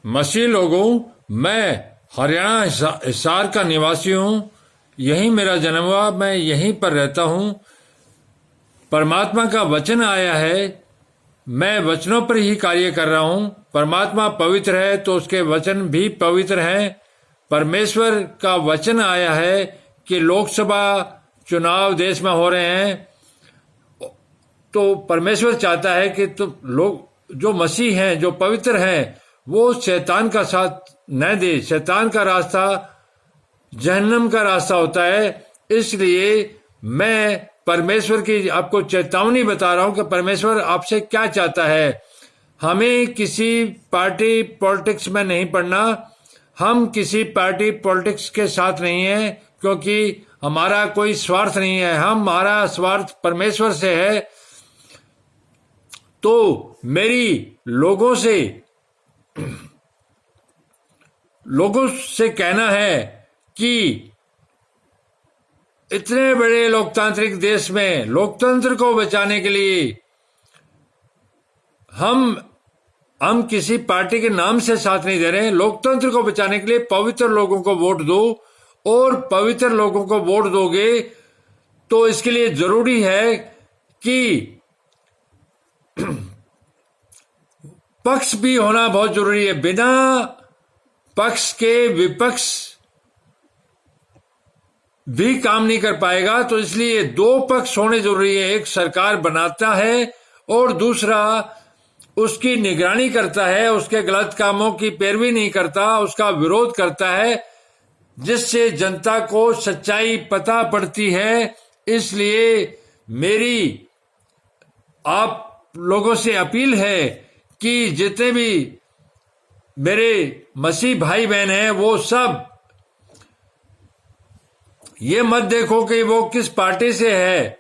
मसीह लोगों, मैं हरियाणा हिसार का निवासी हूँ। यहीं मेरा जन्म हुआ, मैं यहीं पर रहता हूँ। परमात्मा का वचन आया है, मैं वचनों पर ही कार्य कर रहा हूँ। परमात्मा पवित्र है तो उसके वचन भी पवित्र हैं। परमेश्वर का वचन आया है कि लोकसभा चुनाव देश में हो रहे हैं, तो परमेश्वर चाहता है कि तो लोग जो मसीह हैं, जो पवित्र हैं, वो शैतान का साथ न दे। शैतान का रास्ता जहन्नम का रास्ता होता है। इसलिए मैं परमेश्वर की आपको चेतावनी बता रहा हूं कि परमेश्वर आपसे क्या चाहता है। हमें किसी पार्टी पॉलिटिक्स में नहीं पड़ना। हम किसी पार्टी पॉलिटिक्स के साथ नहीं है, क्योंकि हमारा कोई स्वार्थ नहीं है। हमारा स्वार्थ परमेश्वर से है। तो मेरी लोगों से कहना है कि इतने बड़े लोकतांत्रिक देश में लोकतंत्र को बचाने के लिए हम किसी पार्टी के नाम से साथ नहीं दे रहे हैं। लोकतंत्र को बचाने के लिए पवित्र लोगों को वोट दो, और पवित्र लोगों को वोट दोगे तो इसके लिए जरूरी है कि पक्ष भी होना बहुत जरूरी है। बिना पक्ष के विपक्ष भी काम नहीं कर पाएगा। तो इसलिए दो पक्ष होने जरूरी है। एक सरकार बनाता है और दूसरा उसकी निगरानी करता है, उसके गलत कामों की पैरवी नहीं करता, उसका विरोध करता है, जिससे जनता को सच्चाई पता पड़ती है। इसलिए मेरी आप लोगों से अपील है कि जितने भी मेरे मसीह भाई बहन हैं, वो सब ये मत देखो कि वो किस पार्टी से है।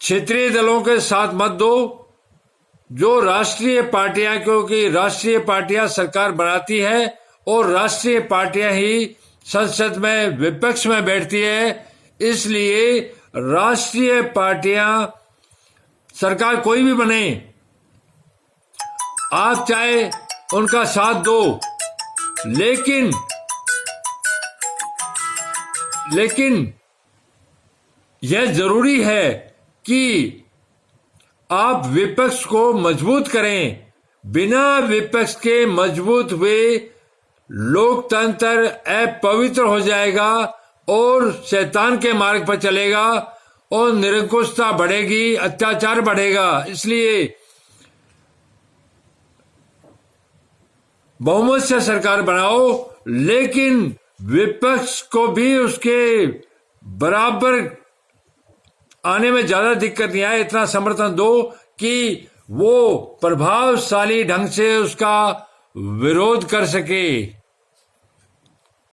क्षेत्रीय दलों के साथ मत दो। जो राष्ट्रीय पार्टियां, क्योंकि राष्ट्रीय पार्टियां सरकार बनाती है और राष्ट्रीय पार्टियां ही संसद में विपक्ष में बैठती है। इसलिए राष्ट्रीय पार्टियां, सरकार कोई भी बने, आप चाहे उनका साथ दो, लेकिन यह जरूरी है कि आप विपक्ष को मजबूत करें। बिना विपक्ष के मजबूत हुए लोकतंत्र अपवित्र हो जाएगा और शैतान के मार्ग पर चलेगा और निरंकुशता बढ़ेगी, अत्याचार बढ़ेगा। इसलिए बहुमत से सरकार बनाओ, लेकिन विपक्ष को भी उसके बराबर आने में ज्यादा दिक्कत नहीं आए, इतना समर्थन दो कि वो प्रभावशाली ढंग से उसका विरोध कर सके।